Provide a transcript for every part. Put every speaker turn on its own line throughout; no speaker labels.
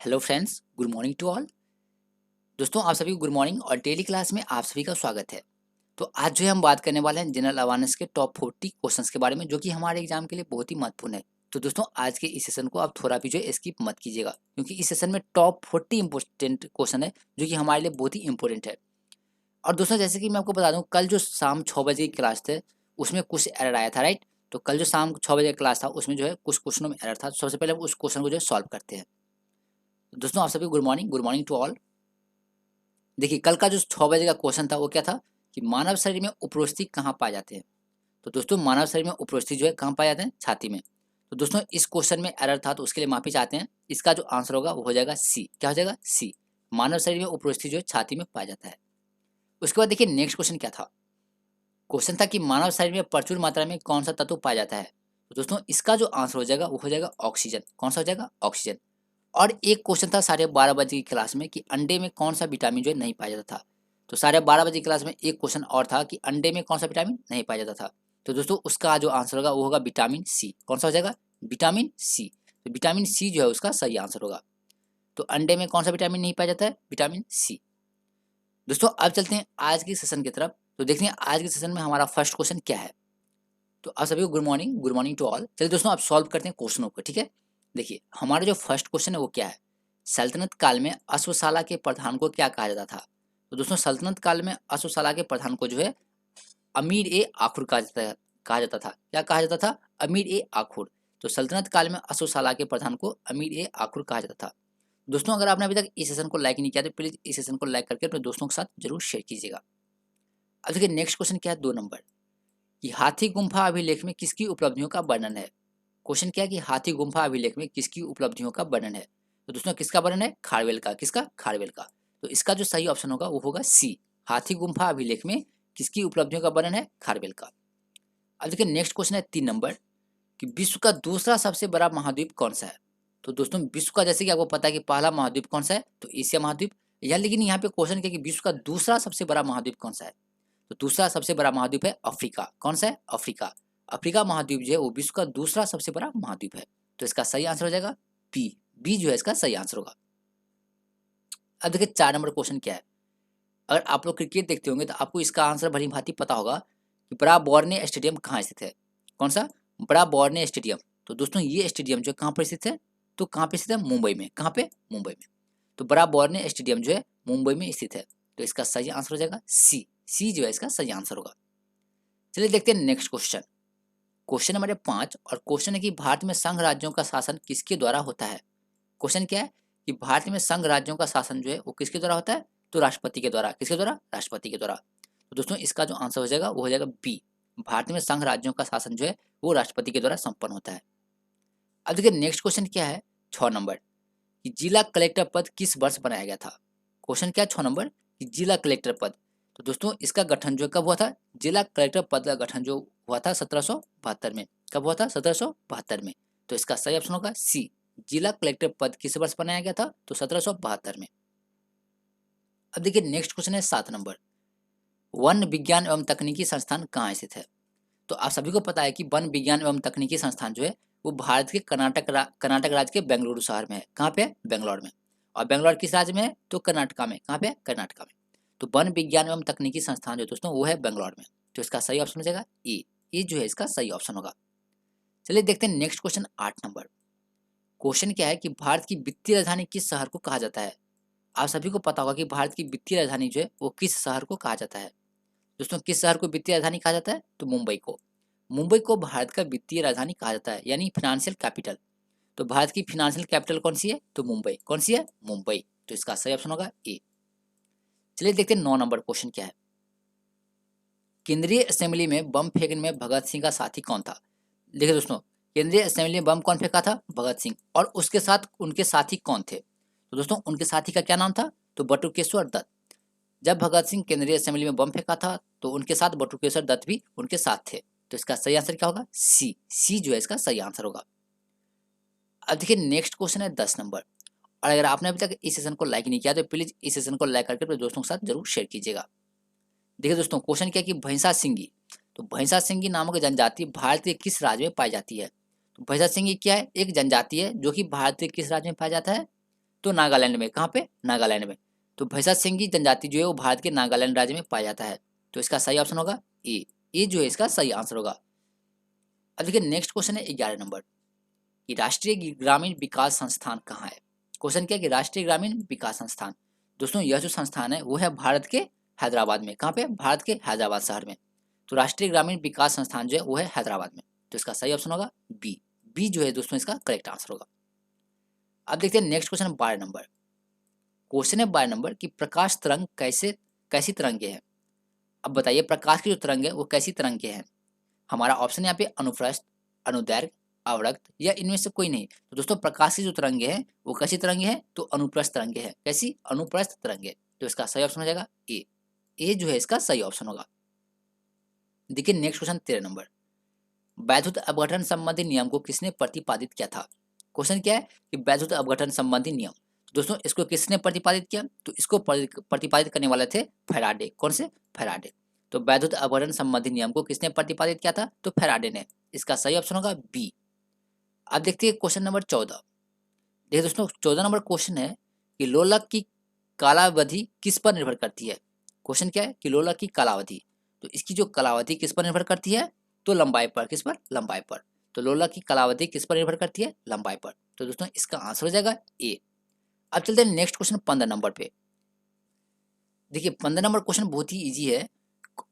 Hello friends, good morning to all. दोस्तों, आप सभी को गुड मॉर्निंग और डेली क्लास में आप सभी का स्वागत है। तो आज जो है हम बात करने वाले हैं जनरल अवेयरनेस के टॉप 40 क्वेश्चंस के बारे में, जो कि हमारे एग्जाम के लिए बहुत ही महत्वपूर्ण है। तो दोस्तों, आज के इस सेशन को आप थोड़ा भी जो है स्किप मत कीजिएगा, क्योंकि इस सेशन में टॉप 40 इंपॉर्टेंट क्वेश्चन है जो कि हमारे लिए बहुत ही इंपॉर्टेंट है। और दोस्तों, जैसे कि मैं आपको बता दूं, कल जो शाम 6 बजे की क्लास थे उसमें कुछ एरर आया था, राइट। तो कल जो शाम 6 बजे की क्लास था उसमें जो है कुछ क्वेश्चनों में एरर था। तो सबसे पहले उस क्वेश्चन को जो है सॉल्व करते हैं। दोस्तों, आप सभी गुड मॉर्निंग टू ऑल। देखिए, कल का जो 6 बजे का क्वेश्चन था वो क्या था कि मानव शरीर में उपरोष्ठी कहाँ पाए जाते हैं। तो दोस्तों, मानव शरीर में उपरोष्ठी जो है कहाँ पाए जाते हैं, छाती में। तो दोस्तों, इस क्वेश्चन में एरर था तो उसके लिए माफी चाहते हैं। इसका जो आंसर होगा वो हो जाएगा सी। क्या हो जाएगा? सी। मानव शरीर में उपरोष्ठी जो है छाती में पाया जाता है। उसके बाद देखिए, नेक्स्ट क्वेश्चन क्या था। क्वेश्चन था कि मानव शरीर में प्रचुर मात्रा में कौन सा तत्व पाया जाता है। तो दोस्तों, इसका जो आंसर हो जाएगा वो हो जाएगा ऑक्सीजन। कौन सा हो जाएगा? ऑक्सीजन। और एक क्वेश्चन था 12:30 बजे की क्लास में कि अंडे में कौन सा विटामिन जो है नहीं पाया जाता था। तो 12:30 बजे की क्लास में एक क्वेश्चन और था कि अंडे में कौन सा विटामिन नहीं पाया जाता था। तो दोस्तों, उसका जो आंसर होगा वो होगा विटामिन सी। कौन सा हो जाएगा? Vitamin C. तो विटामिन सी जो है उसका सही आंसर होगा। तो अंडे में कौन सा विटामिन नहीं पाया जाता है? Vitamin C. दोस्तों, अब चलते हैं आज की सेशन की तरफ। तो देखते हैं आज के सेशन में हमारा फर्स्ट क्वेश्चन क्या है। तो आप सभी को गुड मॉर्निंग टू ऑल। चलिए दोस्तों, आप सॉल्व करते हैं क्वेश्चनों को, ठीक है। देखिए, हमारा जो फर्स्ट क्वेश्चन है वो क्या है। सल्तनत काल में अश्वशाला के प्रधान को क्या कहा जाता था। तो दोस्तों, सल्तनत काल में अश्वशाला के प्रधान को जो है अमीर ए आखुर कहा जाता था। क्या कहा जाता था? अमीर ए आखुर। तो सल्तनत काल में अश्वशाला के प्रधान को अमीर ए आखुर कहा जाता था। दोस्तों, अगर आपने अभी तक इस सेशन को लाइक नहीं किया तो प्लीज इस सेशन को लाइक करके अपने दोस्तों के साथ जरूर शेयर कीजिएगा। अब देखिए, नेक्स्ट क्वेश्चन क्या है, 2 नंबर, कि हाथी गुम्फा अभिलेख में किसकी उपलब्धियों का वर्णन है। क्वेश्चन क्या है कि हाथी गुम्फा अभिलेख में किसकी उपलब्धियों का वर्णन है। तो दोस्तों, किसका वर्णन है? खारवेल का। किसका? खारवेल का। तो इसका जो सही ऑप्शन होगा वो होगा सी। हाथी गुम्फा अभिलेख में किसकी उपलब्धियों का वर्णन है? खारवेल का। अब देखिए, नेक्स्ट क्वेश्चन है 3 नंबर, कि विश्व का दूसरा सबसे बड़ा महाद्वीप कौन सा है। तो दोस्तों, विश्व का जैसे कि आपको पता है कि पहला महाद्वीप कौन सा है, तो एशिया महाद्वीप। या लेकिन यहाँ पे क्वेश्चन क्या है कि विश्व का दूसरा सबसे बड़ा महाद्वीप कौन सा है। तो दूसरा सबसे बड़ा महाद्वीप है अफ्रीका। कौन सा है? अफ्रीका। अफ्रीका महाद्वीप जो है वो विश्व का दूसरा सबसे बड़ा महाद्वीप है। तो इसका सही आंसर हो जाएगा बी। बी जो है इसका सही आंसर होगा। अब देखिए, 4 नंबर क्वेश्चन क्या है। अगर आप लोग क्रिकेट देखते होंगे तो आपको इसका आंसर भली भांति पता होगा कि बड़ा बॉर्ने स्टेडियम कहाँ स्थित है। कौन सा? बड़ा बॉर्ने स्टेडियम। तो दोस्तों, ये स्टेडियम जो कहाँ पर स्थित है, तो कहाँ पे स्थित है? मुंबई में। कहाँ पे? मुंबई में। तो बड़ा बॉर्ने स्टेडियम जो है मुंबई में स्थित है। तो इसका सही आंसर हो जाएगा सी। सी जो है इसका सही आंसर होगा। चलिए देखते हैं नेक्स्ट क्वेश्चन। क्वेश्चन नंबर 5, और क्वेश्चन है कि भारत में संघ राज्यों का शासन किसके द्वारा होता है। क्वेश्चन क्या है कि भारत में संघ राज्यों का शासन जो है वो किसके द्वारा होता है, तो राष्ट्रपति के द्वारा। किसके द्वारा? राष्ट्रपति के द्वारा। तो दोस्तों, इसका जो आंसर हो जाएगा वो हो जाएगा बी। भारत में संघ राज्यों का शासन जो है वो राष्ट्रपति के द्वारा संपन्न होता है। अब देखिए, नेक्स्ट क्वेश्चन क्या है, 6 नंबर, कि जिला कलेक्टर पद किस वर्ष बनाया गया था। क्वेश्चन क्या है 6 नंबर, कि जिला कलेक्टर पद। तो दोस्तों, इसका गठन जो कब हुआ था? जिला कलेक्टर पद का गठन जो हुआ था 1772 में। कब हुआ था? 1772 में। तो इसका सही ऑप्शन होगा सी। जिला कलेक्टर पद किस वर्ष बनाया गया था, तो 1772 में। अब देखिए, नेक्स्ट क्वेश्चन है 7 नंबर, वन विज्ञान एवं तकनीकी संस्थान कहाँ स्थित है। तो आप सभी को पता है कि वन विज्ञान एवं तकनीकी संस्थान जो है वो भारत के कर्नाटक राज्य के बेंगलुरु शहर में है। कहाँ पे? बेंगलोर में। और बेंगलोर किस राज्य में है, तो कर्नाटका में। कहाँ पे? कर्नाटका में। तो वन विज्ञान एवं तकनीकी संस्थान जो दोस्तों वो है बेंगलोर में। तो इसका सही ऑप्शन हो जाएगा ए। ये जो है इसका सही ऑप्शन होगा। चलिए देखते हैं नेक्स्ट क्वेश्चन 8 नंबर। क्वेश्चन क्या है कि भारत की वित्तीय राजधानी किस शहर को कहा जाता है। आप सभी को पता होगा कि भारत की वित्तीय राजधानी जो है वो किस शहर को कहा जाता है। दोस्तों, किस शहर को वित्तीय राजधानी कहा जाता है, तो मुंबई को। मुंबई को भारत का वित्तीय राजधानी कहा जाता है, यानी फाइनेंशियल कैपिटल। तो भारत की फाइनेंशियल कैपिटल कौन सी है, तो मुंबई। कौन सी है? मुंबई। तो इसका सही ऑप्शन होगा ए। चलिए देखते हैं 9 नंबर क्वेश्चन क्या है। केंद्रीय असेंबली में बम फेंकने में भगत सिंह का साथी कौन था। देखिए दोस्तों, केंद्रीय असेंबली में बम कौन फेंका था? भगत सिंह। और उसके साथ उनके साथी कौन थे, तो दोस्तों उनके साथी का क्या नाम था, तो बटुकेश्वर दत्त। जब भगत सिंह केंद्रीय असेंबली में बम फेंका था तो उनके साथ बटुकेश्वर दत्त भी उनके साथ थे। तो इसका सही आंसर क्या होगा? सी। सी जो है इसका सही आंसर होगा। अब देखिए, नेक्स्ट क्वेश्चन है 10 नंबर, और अगर आपने अभी तक इस सेशन को लाइक नहीं किया तो प्लीज इस सेशन को लाइक करके अपने दोस्तों के साथ जरूर शेयर कीजिएगा। देखिए दोस्तों, क्वेश्चन क्या है कि भैंसा सिंगी। तो भैंसा सिंगी नामक जनजाति भारत के किस राज्य में पाई जाती है। तो भैंसा सिंगी क्या है, एक जनजाति है जो कि भारत के किस राज्य में पाया जाता है, तो नागालैंड में। कहाँ पे? नागालैंड में। तो भैंसा सिंगी जनजाति जो है वो भारत के नागालैंड राज्य में पाया जाता है। तो इसका सही ऑप्शन होगा ए। ये जो है इसका सही आंसर होगा। अब देखिए नेक्स्ट क्वेश्चन है 11 नंबर कि राष्ट्रीय ग्रामीण विकास संस्थान कहाँ है। क्वेश्चन क्या है कि राष्ट्रीय ग्रामीण विकास संस्थान, दोस्तों यह जो संस्थान है वो है भारत के हैदराबाद में। कहाँ पे? भारत के हैदराबाद शहर में। तो राष्ट्रीय ग्रामीण विकास संस्थान जो है वो है हैदराबाद में। तो इसका सही ऑप्शन होगा बी। बी जो है दोस्तों इसका करेक्ट आंसर होगा। अब देखते हैं नेक्स्ट क्वेश्चन 12 नंबर। क्वेश्चन है 12 नंबर कि प्रकाश तरंग कैसी तरंग के हैं। अब बताइए प्रकाश की जो तरंग है वो कैसी तरंग के हैं। हमारा ऑप्शन यहाँ पे अनुप्रस्थ, अनुदैर्घ्य, अवरक्त या इनमें से कोई नहीं। तो दोस्तों प्रकाश की जो तरंगे हैं वो कैसी तरंगे हैं? तो अनुप्रस्थ तरंगे हैं। कैसी? अनुप्रस्थ तरंगे। तो इसका सही ऑप्शन हो जाएगा ए। ए जो है इसका सही ऑप्शन होगा। देखिए नेक्स्ट क्वेश्चन 13 नंबर। वैद्युत अपघटन संबंधी नियम को किसने प्रतिपादित किया था। क्वेश्चन क्या है कि वैद्युत अपघटन संबंधी नियम, दोस्तों इसको किसने प्रतिपादित किया। तो इसको प्रतिपादित करने वाले थे फैराडे। कौन से? फैराडे। तो वैद्युत अपघटन संबंधी नियम को किसने प्रतिपादित किया था? तो फैराडे ने। इसका सही ऑप्शन होगा बी। अब देखते हैं क्वेश्चन नंबर 14। देखिए दोस्तों 14 नंबर क्वेश्चन है कि लोलक की कालावधि किस पर निर्भर करती है। क्वेश्चन क्या है कि लोलक की कालावधि, तो इसकी जो कालावधि किस पर निर्भर करती है? तो लंबाई पर। किस पर? लंबाई पर। तो लोलक की कालावधि किस पर निर्भर करती है? लंबाई पर। तो दोस्तों इसका आंसर हो जाएगा ए। अब चलते हैं नेक्स्ट क्वेश्चन 15 नंबर पे। देखिए 15 नंबर क्वेश्चन बहुत ही इजी है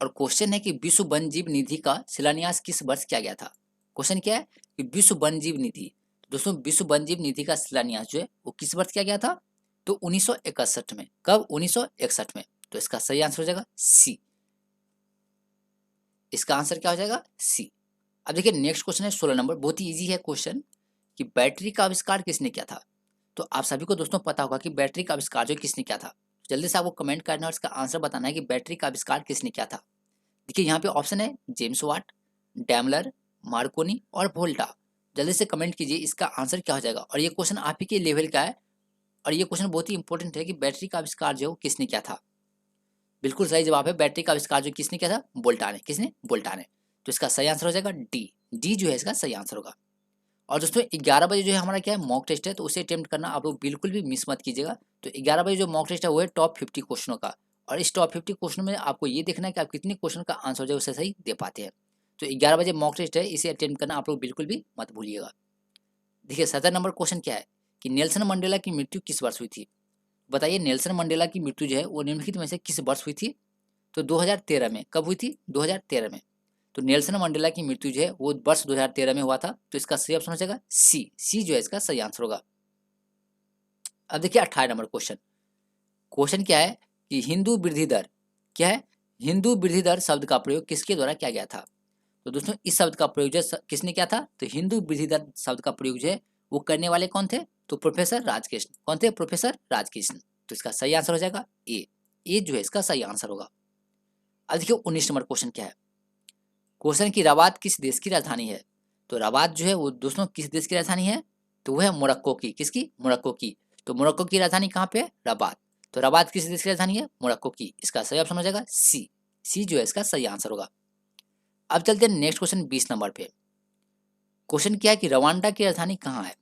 और क्वेश्चन है कि विश्व वन जीव निधि का शिलान्यास किस वर्ष किया गया था। क्वेश्चन क्या है कि विश्व वन जीव निधि, दोस्तों विश्व वन जीव निधि का शिलान्यास जो है वो किस वर्ष किया गया था? तो 1961 में। कब? 1961 में। तो इसका सही आंसर हो जाएगा सी। इसका आंसर क्या हो जाएगा? सी। अब देखिए नेक्स्ट क्वेश्चन है 16 नंबर। बहुत ही इजी है क्वेश्चन कि बैटरी का आविष्कार किसने किया था। तो आप सभी को दोस्तों पता होगा कि बैटरी का आविष्कार जो किसने किया था। जल्दी से आपको कमेंट करना है और इसका आंसर बताना है कि बैटरी का आविष्कार किसने किया था। देखिए यहाँ पे ऑप्शन है जेम्स वाट, डैमलर, मार्कोनी और वोल्टा। जल्दी से कमेंट कीजिए इसका आंसर क्या हो जाएगा। और ये क्वेश्चन आप ही के लेवल का है और ये क्वेश्चन बहुत ही इंपॉर्टेंट है कि बैटरी का आविष्कार जो किसने किया था। बिल्कुल सही जवाब है, बैटरी का आविष्कार जो किसने किया था? वोल्टा ने। किसने? वोल्टा ने। तो इसका सही आंसर हो जाएगा डी। डी जो है इसका सही आंसर होगा। और दोस्तों 11 बजे जो है हमारा क्या है मॉक टेस्ट है, तो उसे अटेम्प्ट करना आप लोग बिल्कुल भी मिस मत कीजिएगा। तो 11 बजे जो मॉक टेस्ट है वो है टॉप 50 क्वेश्चनों का। और इस टॉप 50 क्वेश्चन में आपको ये देखना है कि आप कितने क्वेश्चन का आंसर जो है उसे सही दे पाते हैं। तो 11 बजे मॉक टेस्ट है, इसे अटेम्प्ट करना आप लोग बिल्कुल भी मत भूलिएगा। देखिए 17 नंबर क्वेश्चन क्या है कि नेल्सन मंडेला की मृत्यु किस वर्ष हुई थी। बताइए नेल्सन मंडेला की मृत्यु जो है वो निम्नलिखित में से किस वर्ष हुई थी। तो 2013 में। कब हुई थी? 2013 में। तो नेल्सन मंडेला की मृत्यु जो है वो वर्ष 2013 में हुआ था। तो इसका सही ऑप्शन हो जाएगा सी। सी जो है इसका सही आंसर होगा। अब देखिए 18 नंबर क्वेश्चन। क्वेश्चन क्या है कि हिंदू वृद्धि दर क्या है। हिंदू वृद्धि दर शब्द का प्रयोग किसके द्वारा किया गया था। तो दोस्तों इस शब्द का प्रयोग जो किसने किया था। तो हिंदू वृद्धि दर शब्द का प्रयोग जो है वो करने वाले कौन थे। तो प्रोफेसर राजकृष्ण। कौन थे? प्रोफेसर राजकृष्ण। तो इसका सही आंसर हो जाएगा ए। ए जो है इसका सही आंसर होगा। अब देखिए 19 नंबर क्वेश्चन क्या है। क्वेश्चन की रबात किस देश की राजधानी है। तो रबात जो है वो दोस्तों किस देश की राजधानी है। तो वो है मोरक्को की। किसकी? मोरक्को की। तो मोरक्को की राजधानी कहाँ पे है? रबात। तो रबात किस देश की राजधानी है? मोरक्को की। इसका सही ऑप्शन हो जाएगा सी। सी जो है इसका सही आंसर होगा। अब चलते हैं नेक्स्ट क्वेश्चन 20 नंबर पे। क्वेश्चन क्या है कि रवांडा की राजधानी कहाँ है।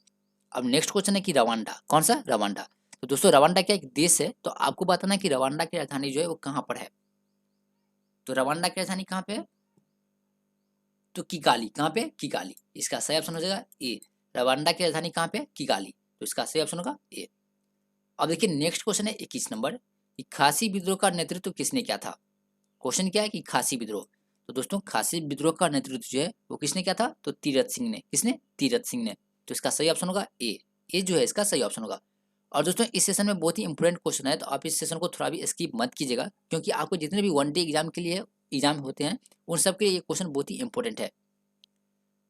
अब नेक्स्ट क्वेश्चन है कि रवांडा कौन सा? रवांडा। तो दोस्तों रवांडा क्या एक देश है, तो आपको बताना है कि रवांडा की राजधानी जो है वो कहाँ पर है। तो रवांडा की राजधानी कहाँ पे है? तो किगाली। कहाँ पे? किगाली। इसका सही ऑप्शन हो जाएगा ए। रवांडा की राजधानी कहाँ पे? किगाली। तो इसका सही ऑप्शन होगा ए। अब देखिए नेक्स्ट क्वेश्चन है 21 नंबर कि खासी विद्रोह का नेतृत्व किसने किया था। क्वेश्चन क्या है कि खासी विद्रोह, तो दोस्तों खासी विद्रोह का नेतृत्व जो है वो किसने किया था। तो तीरथ सिंह ने। किसने? तीरथ सिंह ने। तो इसका सही ऑप्शन होगा ए। ए जो है इसका सही ऑप्शन होगा। और दोस्तों इस सेशन में बहुत ही इंपॉर्टेंट क्वेश्चन है, तो आप इस सेशन को थोड़ा भी स्किप मत कीजिएगा, क्योंकि आपको जितने भी वन डे एग्जाम के लिए एग्जाम होते हैं उन सब के लिए ये क्वेश्चन बहुत ही इंपॉर्टेंट है।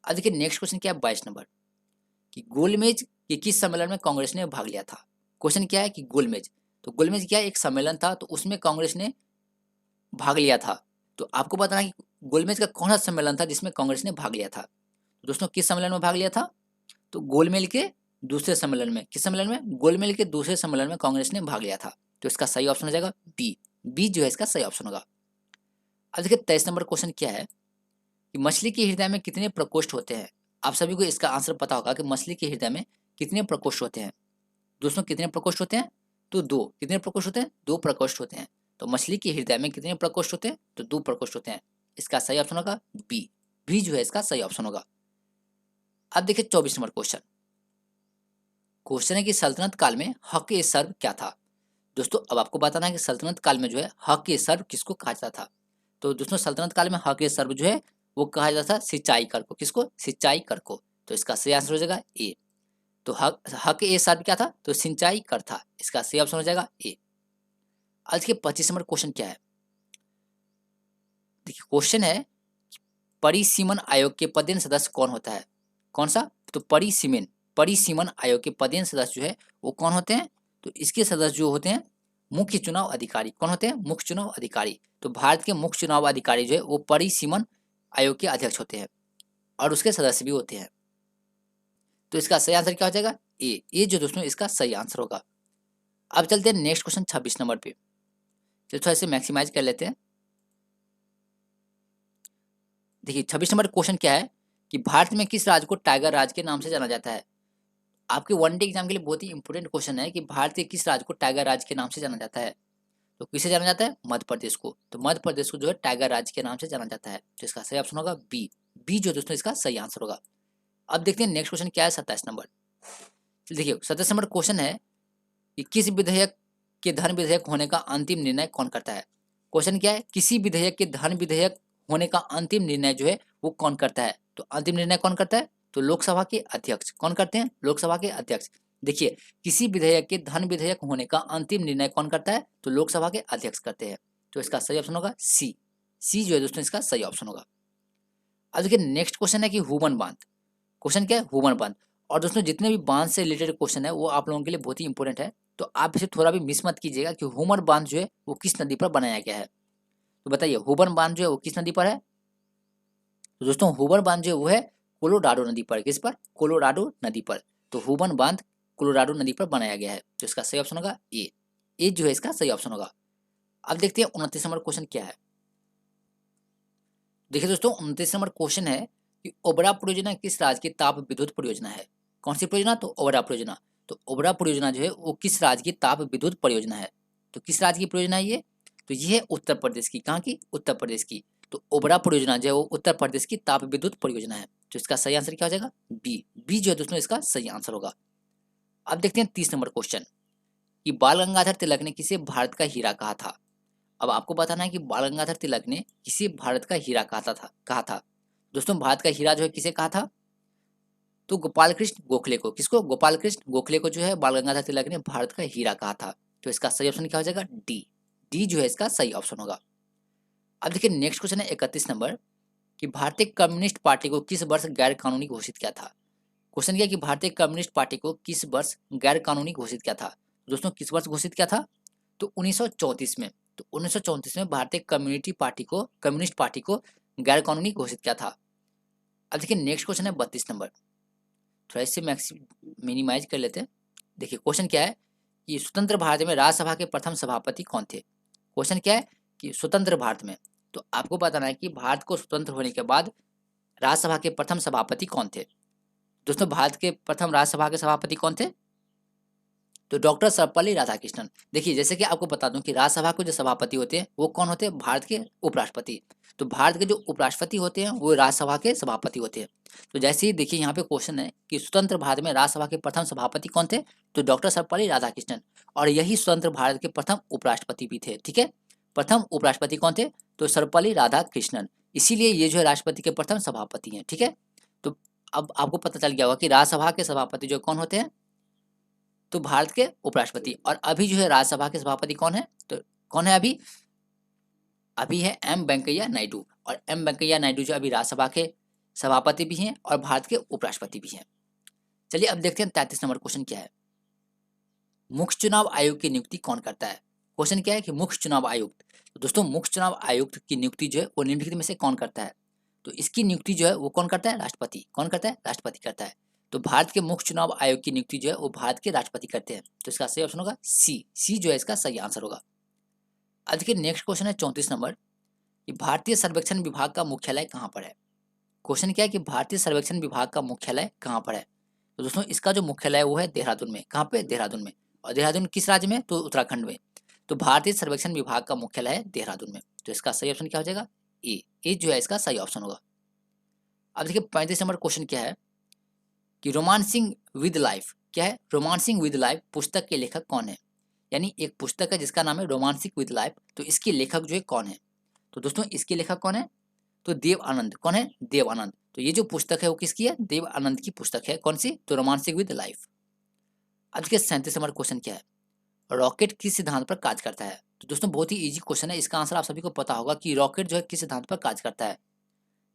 अब देखिए नेक्स्ट क्वेश्चन क्या है 22 नंबर कि गोलमेज के किस सम्मेलन में कांग्रेस ने भाग लिया था। क्वेश्चन क्या है कि गोलमेज, तो गोलमेज क्या एक सम्मेलन था, तो उसमें कांग्रेस ने भाग लिया था। तो आपको बताना है कि गोलमेज का कौन सा सम्मेलन था जिसमें कांग्रेस ने भाग लिया था। तो दोस्तों किस सम्मेलन में भाग लिया था। तो गोलमेज के दूसरे सम्मेलन में। किस सम्मेलन में? गोलमेज के दूसरे सम्मेलन में कांग्रेस ने भाग लिया था। तो इसका सही ऑप्शन हो जाएगा बी। बी जो है इसका सही ऑप्शन होगा। अब देखिए 23 नंबर क्वेश्चन क्या है कि मछली के हृदय में कितने प्रकोष्ठ होते हैं। आप सभी को इसका आंसर पता होगा कि मछली के हृदय में कितने प्रकोष्ठ होते हैं। दोस्तों कितने प्रकोष्ठ होते हैं? तो दो। कितने प्रकोष्ठ होते हैं? दो प्रकोष्ठ होते हैं। तो मछली के हृदय में कितने प्रकोष्ठ होते हैं? तो दो प्रकोष्ठ होते हैं। इसका सही ऑप्शन होगा बी। बी जो है इसका सही ऑप्शन होगा। अब देखिए 24 नंबर क्वेश्चन। क्वेश्चन है कि सल्तनत काल में हक ए सर्व क्या था? दोस्तों अब आपको बताना है कि सल्तनत काल में जो है हक ए सर्व किसको कहा जाता था। तो दोस्तों सल्तनत काल में हक ए सर्व जो है वो कहा जाता था सिंचाई कर को। किसको? सिंचाई कर को। तो इसका सही आंसर हो जाएगा ए। तो हक हक ए सर्व क्या था? तो सिंचाई कर था। इसका सही ऑप्शन हो जाएगा ए। आज के 25 नंबर क्वेश्चन क्या है? देखिए क्वेश्चन है परिसीमन आयोग के पदेन सदस्य कौन होता है? कौन सा? तो परिसीमन। परिसीमन आयोग के पदेन सदस्य जो है वो कौन होते हैं? तो इसके सदस्य जो होते हैं मुख्य चुनाव अधिकारी। कौन होते हैं? मुख्य चुनाव अधिकारी। तो भारत के मुख्य चुनाव अधिकारी जो है वो परिसीमन आयोग के अध्यक्ष होते हैं और उसके सदस्य भी होते हैं। तो इसका सही आंसर क्या हो जाएगा? ए। ए जो दोस्तों इसका सही आंसर होगा। अब चलते हैं नेक्स्ट क्वेश्चन 26 नंबर पे। तो थोड़ा इसे मैक्सिमाइज कर लेते हैं। देखिए 26 नंबर क्वेश्चन क्या है कि भारत में किस राज्य को टाइगर राज्य के नाम से जाना जाता है? आपके वनडे एग्जाम के लिए बहुत ही इंपॉर्टेंट क्वेश्चन है कि भारत के किस राज्य को टाइगर राज्य के नाम से जाना जाता है? तो किसे जाना जाता है? मध्य प्रदेश को। तो मध्य प्रदेश को जो है टाइगर राज्य के नाम से जाना जाता है। तो इसका सही ऑप्शन होगा बी। बी जो दोस्तों इसका सही आंसर होगा। अब देखते हैं नेक्स्ट क्वेश्चन क्या है 27 नंबर। देखिए 27 नंबर क्वेश्चन है कि किस विधेयक के धन विधेयक होने का अंतिम निर्णय कौन करता है? क्वेश्चन क्या है? किसी विधेयक के धन विधेयक होने का अंतिम निर्णय जो है वो कौन करता है? तो अंतिम निर्णय कौन करता है? तो लोकसभा के अध्यक्ष। कौन करते हैं? लोकसभा के अध्यक्ष। देखिए किसी विधेयक के धन विधेयक होने का अंतिम निर्णय कौन करता है? तो लोकसभा के अध्यक्ष करते हैं। तो इसका सही ऑप्शन होगा सी। सी जो है दोस्तों इसका सही ऑप्शन होगा। अब देखिए नेक्स्ट क्वेश्चन है कि हुबन बांध। क्वेश्चन क्या है? हुबन बांध। और दोस्तों जितने भी बांध से रिलेटेड क्वेश्चन है वो आप लोगों के लिए बहुत ही इंपॉर्टेंट है। तो आप इसे थोड़ा भी मिस मत कीजिएगा कि हुबन बांध जो है वो किस नदी पर बनाया गया है। तो बताइए हुबन बांध जो है वो किस नदी पर है? तो दोस्तों हुबन बांध जो है वो है कोलोराडो नदी पर। किस पर? कोलोराडो नदी पर। तो हुबन बांध कोलोराडो नदी पर बनाया गया है। तो इसका सही ऑप्शन होगा ए। ए जो है इसका सही ऑप्शन होगा। अब देखते हैं 29 नंबर क्वेश्चन क्या है। देखिए दोस्तों 29 नंबर क्वेश्चन है कि ओबरा परियोजना किस राज्य की ताप विद्युत परियोजना है? कौन सी परियोजना? तो ओबरा परियोजना। तो ओबरा परियोजना जो है वो किस राज्य की ताप विद्युत परियोजना है? तो किस राज्य की परियोजना है ये? तो ये है उत्तर प्रदेश की। कहाँ की? उत्तर प्रदेश की। तो ओबरा परियोजना जो है वो उत्तर प्रदेश की ताप विद्युत परियोजना है। तो इसका सही आंसर क्या हो जाएगा? बी। बी जो है दोस्तों इसका सही आंसर होगा। अब देखते हैं 30 नंबर क्वेश्चन कि बाल गंगाधर तिलक ने किसे भारत का हीरा कहा था? अब आपको बताना है कि बाल गंगाधर तिलक ने किसे भारत का हीरा कहा था। दोस्तों भारत का हीरा जो है किसे कहा था? तो गोपाल कृष्ण गोखले को। किसको? गोपाल कृष्ण गोखले को जो है बाल गंगाधर तिलक ने भारत का हीरा कहा था। तो इसका सही ऑप्शन क्या हो जाएगा? डी। डी जो है इसका सही ऑप्शन होगा। अब देखिए नेक्स्ट क्वेश्चन है 31 नंबर कि भारतीय कम्युनिस्ट पार्टी को किस वर्ष गैर कानूनी घोषित किया था? क्वेश्चन क्या कि भारतीय कम्युनिस्ट पार्टी को किस वर्ष गैर कानूनी घोषित किया था? दोस्तों किस वर्ष घोषित किया था? तो 1934 में। तो 1934 में भारतीय कम्युनिस्ट पार्टी को गैर कानूनी घोषित किया था। अब देखिए नेक्स्ट क्वेश्चन है 32 नंबर। थोड़ा इससे मिनिमाइज कर लेते हैं। देखिए क्वेश्चन क्या है कि स्वतंत्र भारत में राज्यसभा के प्रथम सभापति कौन थे? क्वेश्चन क्या है कि स्वतंत्र भारत में। तो आपको बताना है कि भारत को स्वतंत्र होने के बाद राज्यसभा के प्रथम सभापति कौन थे? दोस्तों भारत के प्रथम राज्यसभा के सभापति कौन थे? तो डॉक्टर सर्वपल्ली राधाकृष्णन। देखिए जैसे कि आपको बता दूं कि राज्यसभा के जो सभापति होते हैं वो कौन होते हैं? भारत के उपराष्ट्रपति। तो भारत के जो उपराष्ट्रपति होते हैं वो राज्यसभा के सभापति होते हैं। तो जैसे ही देखिए यहाँ पे क्वेश्चन है कि स्वतंत्र भारत में राज्यसभा के प्रथम सभापति कौन थे? तो डॉक्टर सर्वपल्ली राधाकृष्णन। और यही स्वतंत्र भारत के प्रथम उपराष्ट्रपति भी थे। ठीक है, प्रथम उपराष्ट्रपति कौन थे? तो सर्वपल्ली राधाकृष्णन। इसीलिए ये जो है राष्ट्रपति के प्रथम सभापति हैं। ठीक है, तो अब आपको पता चल गया होगा कि राज्यसभा के सभापति जो कौन होते हैं? तो भारत के उपराष्ट्रपति। और अभी जो है राज्यसभा के सभापति कौन है? तो कौन है अभी? अभी है एम वेंकैया नायडू। और एम वेंकैया नायडू जो अभी राज्यसभा के सभापति भी हैं और भारत के उपराष्ट्रपति भी हैं। चलिए अब देखते हैं 33 नंबर क्वेश्चन क्या है। मुख्य चुनाव आयोग की नियुक्ति कौन करता है? क्वेश्चन क्या है कि मुख्य चुनाव आयुक्त। तो दोस्तों मुख्य चुनाव आयुक्त की नियुक्ति जो है वो निम्नलिखित में से कौन करता है? तो इसकी नियुक्ति जो है वो कौन करता है? राष्ट्रपति। कौन करता है? राष्ट्रपति करता है। तो भारत के मुख्य चुनाव आयोग की नियुक्ति जो है वो भारत के राष्ट्रपति करते हैं। तो इसका सही ऑप्शन होगा सी। सी जो है इसका सही आंसर होगा। अब देखिए नेक्स्ट क्वेश्चन है 34 नंबर कि भारतीय सर्वेक्षण विभाग का मुख्यालय कहाँ पर है? क्वेश्चन क्या है कि भारतीय सर्वेक्षण विभाग का मुख्यालय कहाँ पर है? तो दोस्तों इसका जो मुख्यालय है वो है देहरादून में। कहाँ पे? देहरादून में। और देहरादून किस राज्य में? तो उत्तराखंड में। तो भारतीय सर्वेक्षण विभाग का मुख्यालय है देहरादून में। तो इसका सही ऑप्शन क्या हो जाएगा? ए जो है इसका सही ऑप्शन होगा। अब देखिए 35 नंबर क्वेश्चन क्या है कि रोमांसिंग विद लाइफ क्या है? रोमांसिंग विद लाइफ पुस्तक के लेखक कौन है? यानी एक पुस्तक है जिसका नाम है रोमांसिंग विद लाइफ, तो इसके लेखक जो है कौन है? तो दोस्तों इसके लेखक कौन है? तो देव आनंद। कौन है? देव आनंद। तो ये जो पुस्तक है वो किसकी है? देव आनंद की पुस्तक है। कौन सी? तो रोमांसिंग विद लाइफ। अब देखिए 37 नंबर क्वेश्चन क्या है? रॉकेट किस सिद्धांत पर कार्य करता है? तो दोस्तों बहुत ही इजी क्वेश्चन है, इसका आंसर आप सभी को पता होगा कि रॉकेट जो है किस सिद्धांत पर कार्य करता है।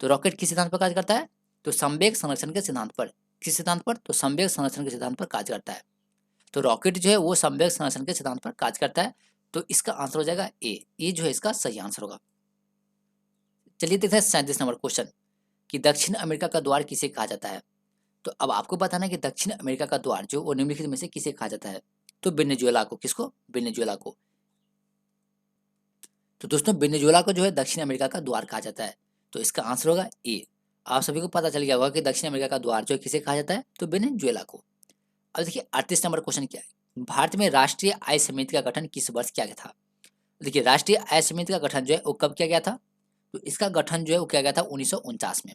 तो रॉकेट किस सिद्धांत पर कार्य करता है? तो संवेग संरक्षण के सिद्धांत पर। किस सिद्धांत पर? तो संवेग संरक्षण के सिद्धांत पर कार्य करता है। तो रॉकेट जो है वो संवेग संरक्षण के सिद्धांत पर कार्य करता है। तो इसका आंसर हो जाएगा ए जो है इसका सही आंसर होगा। चलिए देखते हैं 37 नंबर क्वेश्चन कि दक्षिण अमेरिका का द्वार किसे कहा जाता है? तो अब आपको बताना है कि दक्षिण अमेरिका का द्वार जो वो निम्नलिखित में से किसे कहा जाता है? तो वेनेजुएला को। किसको? वेनेजुएला को। तो दोस्तों वेनेजुएला को जो है दक्षिण अमेरिका का द्वार कहा जाता है। तो इसका आंसर होगा ए। आप सभी को पता चल गया होगा कि दक्षिण अमेरिका का द्वार जो है किसे कहा जाता है? तो वेनेजुएला को। अब देखिए 38 नंबर क्वेश्चन क्या है? भारत में राष्ट्रीय आय समिति का गठन किस वर्ष किया गया था? देखिए राष्ट्रीय आय समिति का गठन जो है वो कब किया गया था? तो इसका गठन जो है वो किया गया था 1949 में।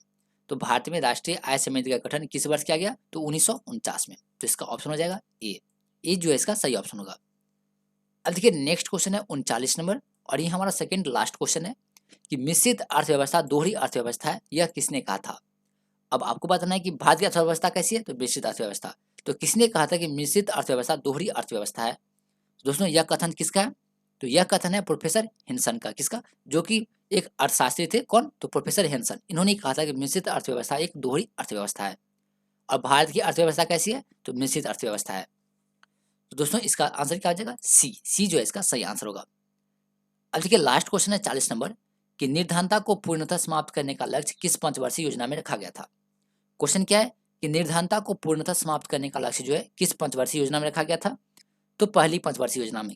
तो भारत में राष्ट्रीय आय समिति का गठन किस वर्ष किया गया? तो 1949 में। तो इसका ऑप्शन हो जाएगा ए जो है इसका सही ऑप्शन होगा। अब देखिए नेक्स्ट क्वेश्चन है 39 नंबर, और ये हमारा सेकंड लास्ट क्वेश्चन है कि मिश्रित अर्थव्यवस्था दोहरी अर्थव्यवस्था है, यह किसने कहा था? अब आपको बताना है कि भारत की अर्थव्यवस्था कैसी है? तो मिश्रित अर्थव्यवस्था। तो किसने कहा था कि मिश्रित अर्थव्यवस्था दोहरी अर्थव्यवस्था है? दोस्तों यह कथन किसका है? तो यह कथन है प्रोफेसर हिंसन का। किसका? जो कि एक अर्थशास्त्री थे। कौन? तो प्रोफेसर हिंसन। इन्होंने कहा था कि मिश्रित अर्थव्यवस्था एक दोहरी अर्थव्यवस्था है। और भारत की अर्थव्यवस्था कैसी है? तो मिश्रित अर्थव्यवस्था है। तो दोस्तों इसका आंसर क्या हो जाएगा? सी जो है इसका सही आंसर होगा। अब देखिए लास्ट क्वेश्चन है 40 नंबर कि निर्धनता को पूर्णतः समाप्त करने का लक्ष्य किस पंचवर्षीय योजना में रखा गया था? क्वेश्चन क्या है कि निर्धनता को पूर्णतः समाप्त करने का लक्ष्य जो है किस पंचवर्षीय योजना में रखा गया था? तो पहली पंचवर्षीय योजना में।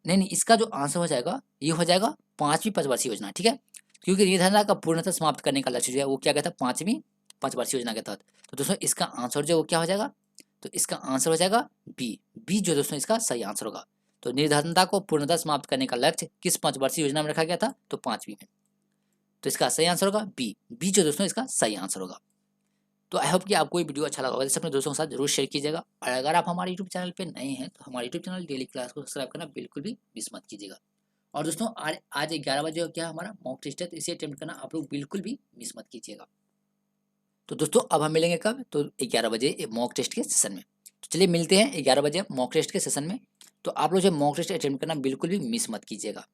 नहीं, इसका जो आंसर हो जाएगा ये हो जाएगा 5वीं पंचवर्षीय योजना। ठीक है, क्योंकि निर्धनता का पूर्णतः समाप्त करने का लक्ष्य जो है वो क्या गया था? 5वीं पंचवर्षीय योजना के तहत। तो दोस्तों इसका आंसर जो वो क्या हो जाएगा? तो इसका आंसर हो जाएगा बी जो दोस्तों इसका सही आंसर होगा। तो निर्धनता को पूर्णतः समाप्त करने का लक्ष्य किस पंचवर्षीय योजना में रखा गया था? तो 5वीं में। तो इसका सही आंसर होगा बी जो दोस्तों इसका सही आंसर होगा। तो आई होप कि आपको ये वीडियो अच्छा लगा होगा, जैसे अपने दोस्तों के साथ जरूर शेयर कीजिएगा। और अगर आप हमारे यूट्यूब चैनल पे नए हैं तो हमारे यूट्यूब चैनल डेली क्लास को सब्सक्राइब करना बिल्कुल भी मिस मत कीजिएगा। और दोस्तों आज 11 बजे क्या हमारा मॉक टेस्ट है, तो इसे अटेम्प्ट करना आप लोग बिल्कुल भी मिस मत कीजिएगा। तो दोस्तों अब हम मिलेंगे कब? तो 11 बजे मॉक टेस्ट के सेशन में। तो चलिए मिलते हैं 11 बजे मॉक टेस्ट के सेशन में। तो आप लोग जो मॉक टेस्ट अटेम्प्ट करना बिल्कुल भी मिस मत कीजिएगा।